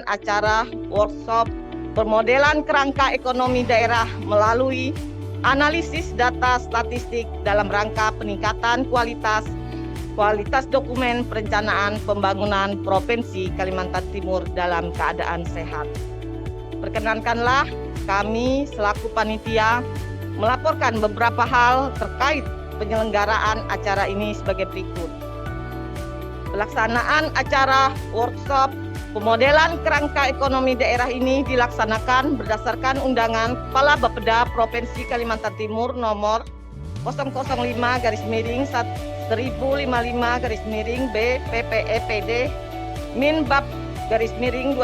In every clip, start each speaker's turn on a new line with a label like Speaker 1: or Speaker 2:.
Speaker 1: acara workshop pemodelan kerangka ekonomi daerah melalui analisis data statistik dalam rangka peningkatan kualitas dokumen perencanaan pembangunan Provinsi Kalimantan Timur dalam keadaan sehat. Perkenankanlah kami selaku panitia melaporkan beberapa hal terkait penyelenggaraan acara ini sebagai berikut. Pelaksanaan acara workshop pemodelan kerangka ekonomi daerah ini dilaksanakan berdasarkan undangan Kepala Bapeda Provinsi Kalimantan Timur nomor 005-1055-B PPEPD Min Bab _2022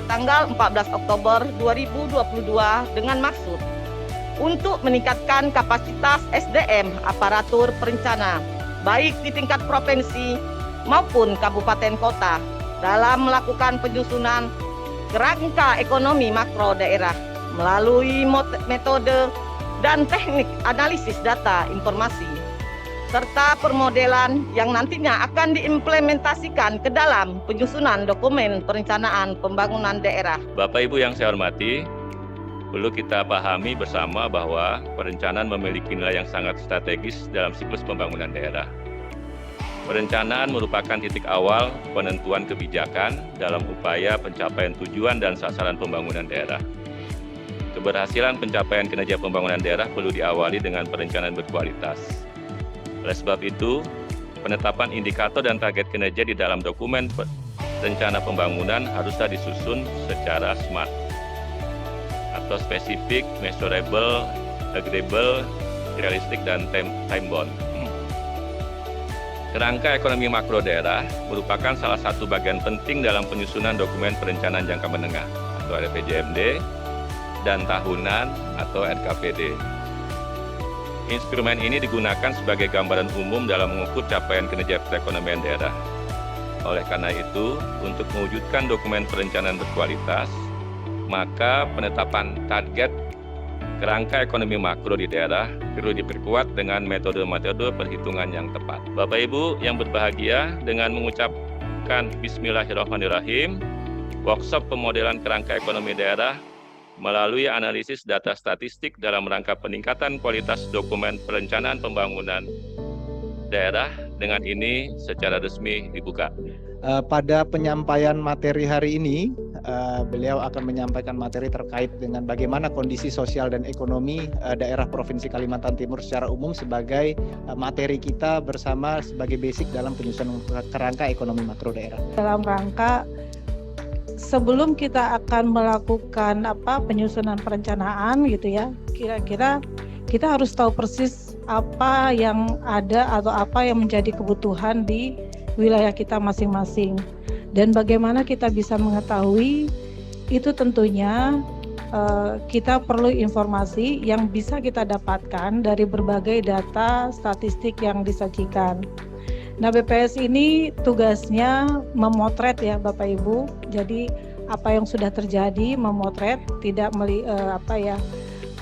Speaker 1: tanggal 14 Oktober 2022 dengan maksud untuk meningkatkan kapasitas SDM aparatur perencana baik di tingkat provinsi maupun kabupaten kota dalam melakukan penyusunan kerangka ekonomi makro daerah melalui metode dan teknik analisis data informasi serta permodelan yang nantinya akan diimplementasikan ke dalam penyusunan dokumen perencanaan pembangunan daerah.
Speaker 2: Bapak Ibu yang saya hormati, perlu kita pahami bersama bahwa perencanaan memiliki nilai yang sangat strategis dalam siklus pembangunan daerah. Perencanaan merupakan titik awal penentuan kebijakan dalam upaya pencapaian tujuan dan sasaran pembangunan daerah. Keberhasilan pencapaian kinerja pembangunan daerah perlu diawali dengan perencanaan berkualitas. Oleh sebab itu, penetapan indikator dan target kinerja di dalam dokumen rencana pembangunan haruslah disusun secara SMART atau spesifik, measurable, agreeable, realistic, dan time-bound. Kerangka ekonomi makro daerah merupakan salah satu bagian penting dalam penyusunan dokumen perencanaan jangka menengah atau RPJMD dan tahunan atau RKPD. Instrumen ini digunakan sebagai gambaran umum dalam mengukur capaian kinerja perekonomian daerah. Oleh karena itu, untuk mewujudkan dokumen perencanaan berkualitas, maka penetapan target kerangka ekonomi makro di daerah perlu diperkuat dengan metode-metode perhitungan yang tepat. Bapak Ibu yang berbahagia, dengan mengucapkan Bismillahirrahmanirrahim, workshop pemodelan kerangka ekonomi daerah melalui analisis data statistik dalam rangka peningkatan kualitas dokumen perencanaan pembangunan daerah dengan ini secara resmi dibuka.
Speaker 3: Pada penyampaian materi hari ini, beliau akan menyampaikan materi terkait dengan bagaimana kondisi sosial dan ekonomi daerah Provinsi Kalimantan Timur secara umum sebagai materi kita bersama sebagai basic dalam penyusunan kerangka ekonomi makro daerah.
Speaker 4: Dalam rangka sebelum kita akan melakukan penyusunan perencanaan gitu ya, kira-kira kita harus tahu persis apa yang ada atau apa yang menjadi kebutuhan di wilayah kita masing-masing. Dan bagaimana kita bisa mengetahui itu, tentunya kita perlu informasi yang bisa kita dapatkan dari berbagai data statistik yang disajikan. Nah, BPS ini tugasnya memotret ya Bapak Ibu. Jadi apa yang sudah terjadi memotret, tidak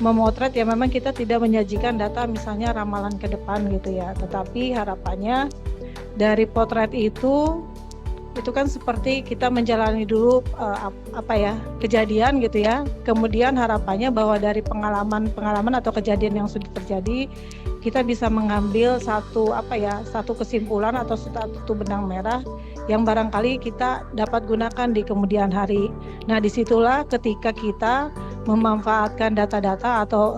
Speaker 4: memotret ya, memang kita tidak menyajikan data misalnya ramalan ke depan gitu ya. Tetapi harapannya dari potret itu kan seperti kita menjalani dulu kejadian gitu ya. Kemudian harapannya bahwa dari pengalaman atau kejadian yang sudah terjadi, kita bisa mengambil satu kesimpulan atau satu benang merah yang barangkali kita dapat gunakan di kemudian hari. Nah, disitulah ketika kita memanfaatkan data-data atau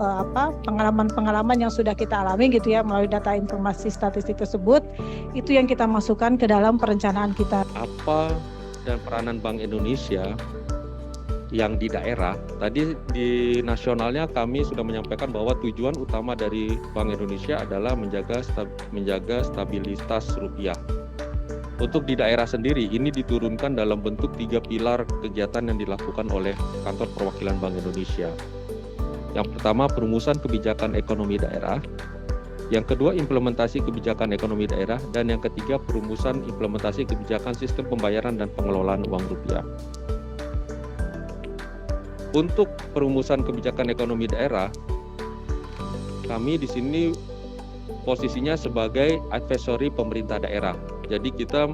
Speaker 4: pengalaman-pengalaman yang sudah kita alami gitu ya melalui data informasi statistik tersebut, itu yang kita masukkan ke dalam perencanaan kita.
Speaker 5: Apa dan peranan Bank Indonesia yang di daerah, tadi di nasionalnya kami sudah menyampaikan bahwa tujuan utama dari Bank Indonesia adalah menjaga stabilitas rupiah. Untuk di daerah sendiri, ini diturunkan dalam bentuk 3 pilar kegiatan yang dilakukan oleh Kantor Perwakilan Bank Indonesia. Yang pertama, perumusan kebijakan ekonomi daerah. Yang kedua, implementasi kebijakan ekonomi daerah. Dan yang ketiga, perumusan implementasi kebijakan sistem pembayaran dan pengelolaan uang rupiah. Untuk perumusan kebijakan ekonomi daerah, kami di sini posisinya sebagai advisory pemerintah daerah. Jadi kita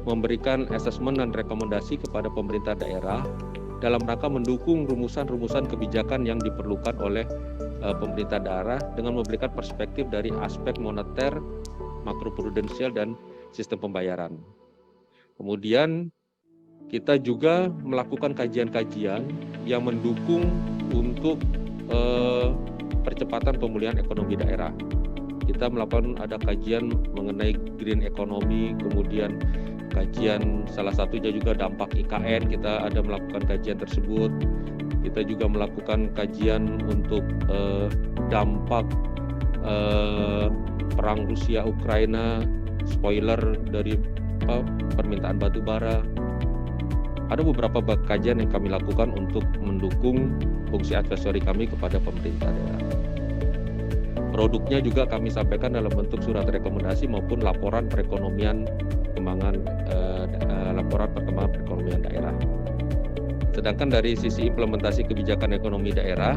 Speaker 5: memberikan asesmen dan rekomendasi kepada pemerintah daerah dalam rangka mendukung rumusan-rumusan kebijakan yang diperlukan oleh pemerintah daerah dengan memberikan perspektif dari aspek moneter, makroprudensial, dan sistem pembayaran. Kemudian kita juga melakukan kajian-kajian yang mendukung untuk percepatan pemulihan ekonomi daerah. Kita melakukan ada kajian mengenai green economy, kemudian kajian salah satunya juga dampak IKN, kita ada melakukan kajian tersebut. Kita juga melakukan kajian untuk dampak perang Rusia Ukraina, spoiler dari permintaan batu bara. Ada beberapa kajian yang kami lakukan untuk mendukung fungsi advisory kami kepada pemerintah daerah. Produknya juga kami sampaikan dalam bentuk surat rekomendasi maupun laporan perekonomian laporan perkembangan perekonomian daerah. Sedangkan dari sisi implementasi kebijakan ekonomi daerah,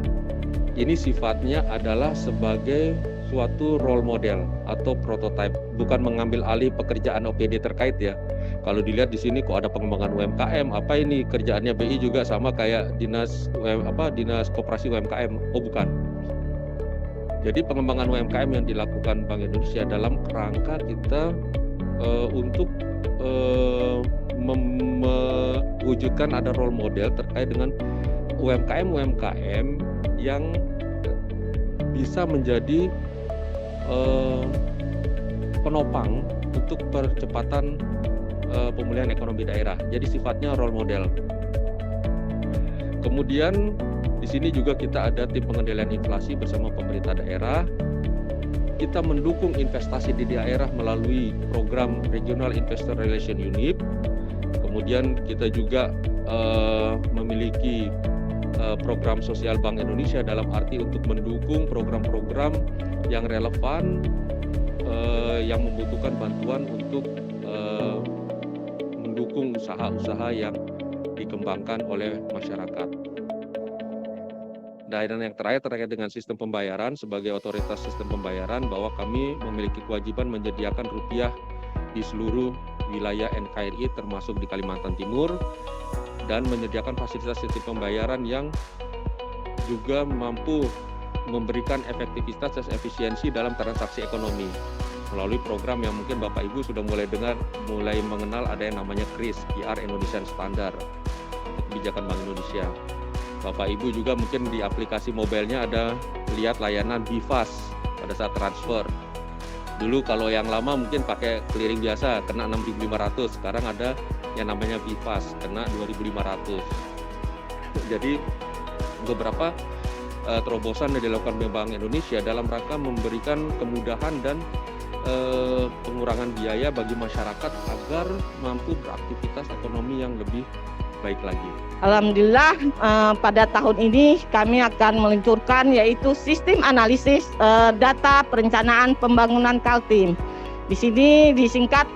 Speaker 5: ini sifatnya adalah sebagai suatu role model atau prototype, bukan mengambil alih pekerjaan OPD terkait ya. Kalau dilihat di sini kok ada pengembangan UMKM, apa ini kerjaannya BI juga sama kayak dinas koperasi UMKM? Oh bukan. Jadi pengembangan UMKM yang dilakukan Bank Indonesia dalam kerangka kita untuk mewujudkan ada role model terkait dengan UMKM yang bisa menjadi penopang untuk percepatan pemulihan ekonomi daerah. Jadi sifatnya role model. Kemudian di sini juga kita ada tim pengendalian inflasi bersama pemerintah daerah. Kita mendukung investasi di daerah melalui program Regional Investor Relation Unit. Kemudian kita juga memiliki program sosial Bank Indonesia dalam arti untuk mendukung program-program yang relevan yang membutuhkan bantuan untuk mendukung usaha-usaha yang dikembangkan oleh masyarakat. Dan yang terakhir terkait dengan sistem pembayaran, sebagai otoritas sistem pembayaran bahwa kami memiliki kewajiban menyediakan rupiah di seluruh wilayah NKRI termasuk di Kalimantan Timur dan menyediakan fasilitas sistem pembayaran yang juga mampu memberikan efektivitas dan efisiensi dalam transaksi ekonomi melalui program yang mungkin Bapak Ibu sudah mulai mengenal ada yang namanya KRIS, QR Indonesian Standard, kebijakan Bank Indonesia. Bapak Ibu juga mungkin di aplikasi mobilnya ada lihat layanan BIFAS pada saat transfer. Dulu kalau yang lama mungkin pakai clearing biasa kena 6.500, sekarang ada yang namanya BIFAS kena 2.500. Jadi beberapa terobosan yang dilakukan Bank Indonesia dalam rangka memberikan kemudahan dan pengurangan biaya bagi masyarakat agar mampu beraktivitas ekonomi yang lebih baik lagi.
Speaker 1: Alhamdulillah pada tahun ini kami akan meluncurkan yaitu sistem analisis data perencanaan pembangunan Kaltim. Di sini disingkat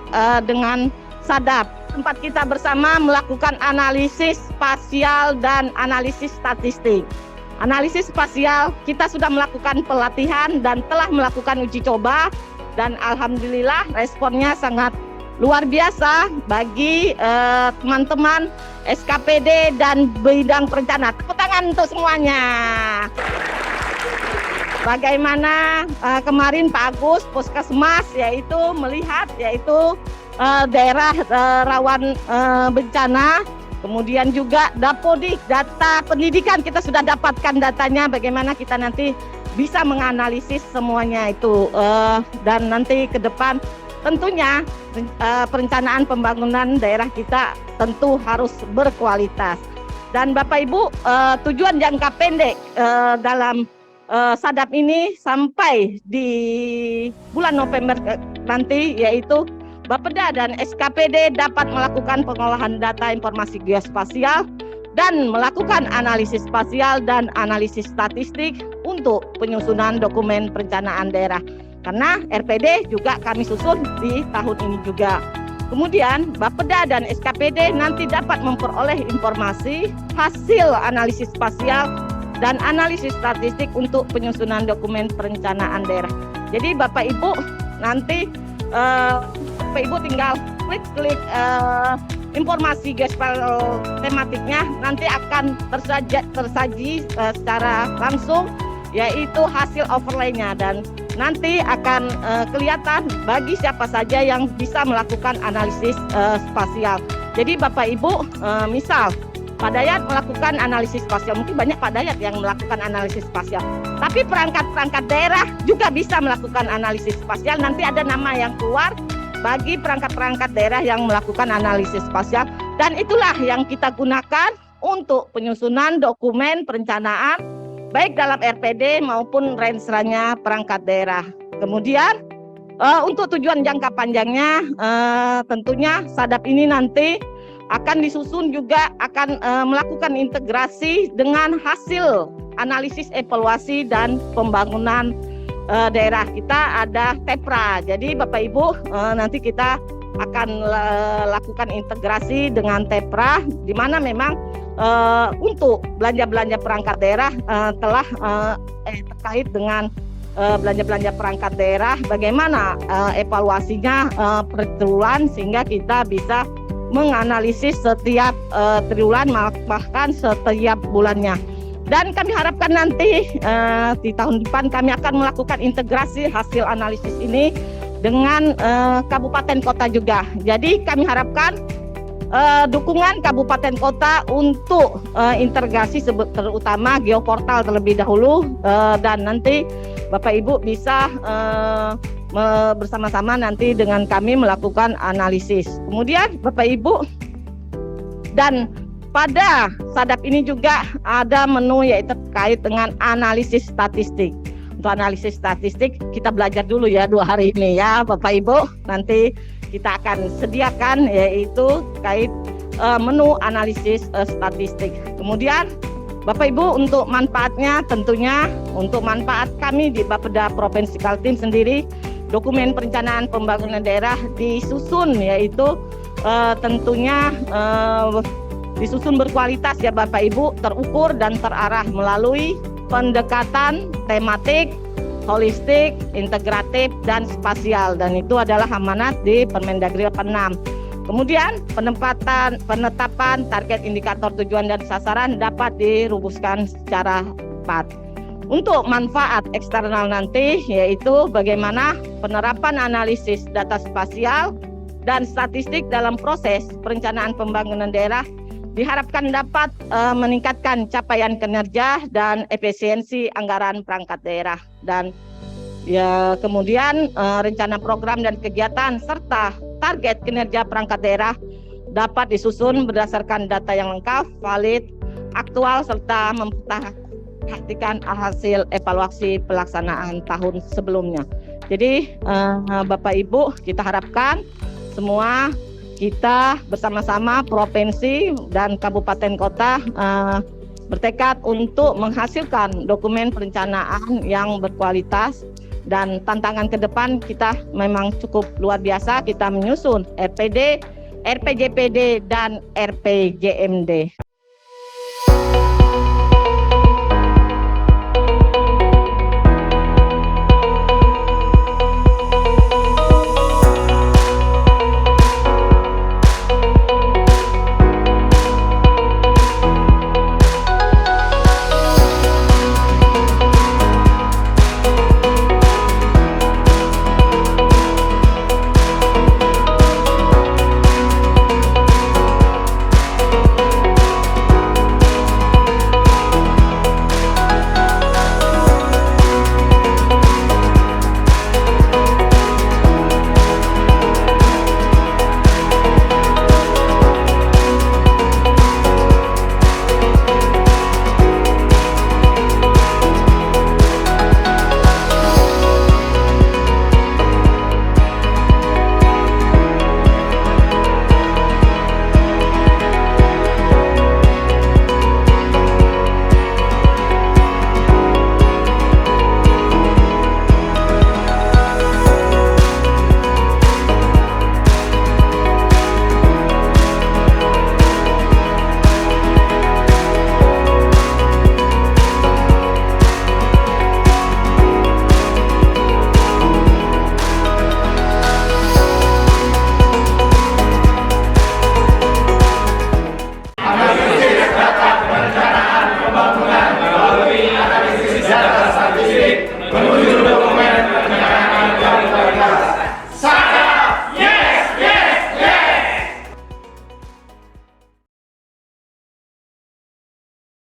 Speaker 1: dengan SADAP. Tempat kita bersama melakukan analisis spasial dan analisis statistik. Analisis spasial kita sudah melakukan pelatihan dan telah melakukan uji coba dan alhamdulillah responnya sangat luar biasa bagi teman-teman SKPD dan bidang perencanaan. Tepuk tangan untuk semuanya. Bagaimana kemarin Pak Agus Puskesmas yaitu melihat daerah rawan bencana, kemudian juga Dapodik, data pendidikan kita sudah dapatkan datanya bagaimana kita nanti bisa menganalisis semuanya itu dan nanti ke depan tentunya perencanaan pembangunan daerah kita tentu harus berkualitas. Dan Bapak Ibu, tujuan jangka pendek dalam SADAP ini sampai di bulan November nanti yaitu Bapeda dan SKPD dapat melakukan pengolahan data informasi geospasial dan melakukan analisis spasial dan analisis statistik untuk penyusunan dokumen perencanaan daerah. Karena RPD juga kami susun di tahun ini juga. Kemudian Bapeda dan SKPD nanti dapat memperoleh informasi hasil analisis spasial dan analisis statistik untuk penyusunan dokumen perencanaan daerah. Jadi Bapak Ibu nanti Bapak Ibu tinggal klik informasi gaspal tematiknya nanti akan tersaji secara langsung, yaitu hasil overlay-nya, dan nanti akan kelihatan bagi siapa saja yang bisa melakukan analisis spasial. Jadi Bapak Ibu, misal Pak Dayat melakukan analisis spasial, mungkin banyak Pak Dayat yang melakukan analisis spasial, tapi perangkat-perangkat daerah juga bisa melakukan analisis spasial. Nanti ada nama yang keluar bagi perangkat-perangkat daerah yang melakukan analisis spasial, dan itulah yang kita gunakan untuk penyusunan dokumen perencanaan baik dalam RPD maupun rensranya perangkat daerah. Kemudian untuk tujuan jangka panjangnya tentunya SADAP ini nanti akan disusun juga akan melakukan integrasi dengan hasil analisis evaluasi dan pembangunan daerah. Kita ada TEPRA, jadi Bapak Ibu nanti kita akan lakukan integrasi dengan TEPRA, di mana memang untuk belanja-belanja perangkat daerah telah terkait dengan belanja-belanja perangkat daerah, bagaimana evaluasinya per triwulan, sehingga kita bisa menganalisis setiap triwulan bahkan setiap bulannya. Dan kami harapkan nanti di tahun depan kami akan melakukan integrasi hasil analisis ini dengan kabupaten kota juga. Jadi kami harapkan dukungan kabupaten kota untuk integrasi terutama geoportal terlebih dahulu, dan nanti Bapak Ibu bisa bersama-sama nanti dengan kami melakukan analisis. Kemudian Bapak Ibu, dan pada SADAP ini juga ada menu yaitu terkait dengan analisis statistik. Untuk analisis statistik kita belajar dulu ya 2 hari ini ya Bapak Ibu. Nanti kita akan sediakan yaitu terkait menu analisis statistik. Kemudian Bapak Ibu, untuk manfaatnya tentunya untuk manfaat kami di Bapeda Provinsi Kaltim sendiri, dokumen perencanaan pembangunan daerah disusun yaitu tentunya disusun berkualitas ya Bapak Ibu, terukur dan terarah melalui pendekatan tematik, holistik, integratif, dan spasial, dan itu adalah amanat di Permendagri 86. Kemudian penetapan target, indikator, tujuan, dan sasaran dapat dirumuskan secara tepat. Untuk manfaat eksternal nanti yaitu bagaimana penerapan analisis data spasial dan statistik dalam proses perencanaan pembangunan daerah diharapkan dapat meningkatkan capaian kinerja dan efisiensi anggaran perangkat daerah, dan ya kemudian rencana program dan kegiatan serta target kinerja perangkat daerah dapat disusun berdasarkan data yang lengkap, valid, aktual, serta memperhatikan hasil evaluasi pelaksanaan tahun sebelumnya. Jadi Bapak Ibu, kita harapkan semua kita bersama-sama provinsi dan kabupaten kota bertekad untuk menghasilkan dokumen perencanaan yang berkualitas, dan tantangan ke depan kita memang cukup luar biasa. Kita menyusun RPD, RPJPD, dan RPJMD.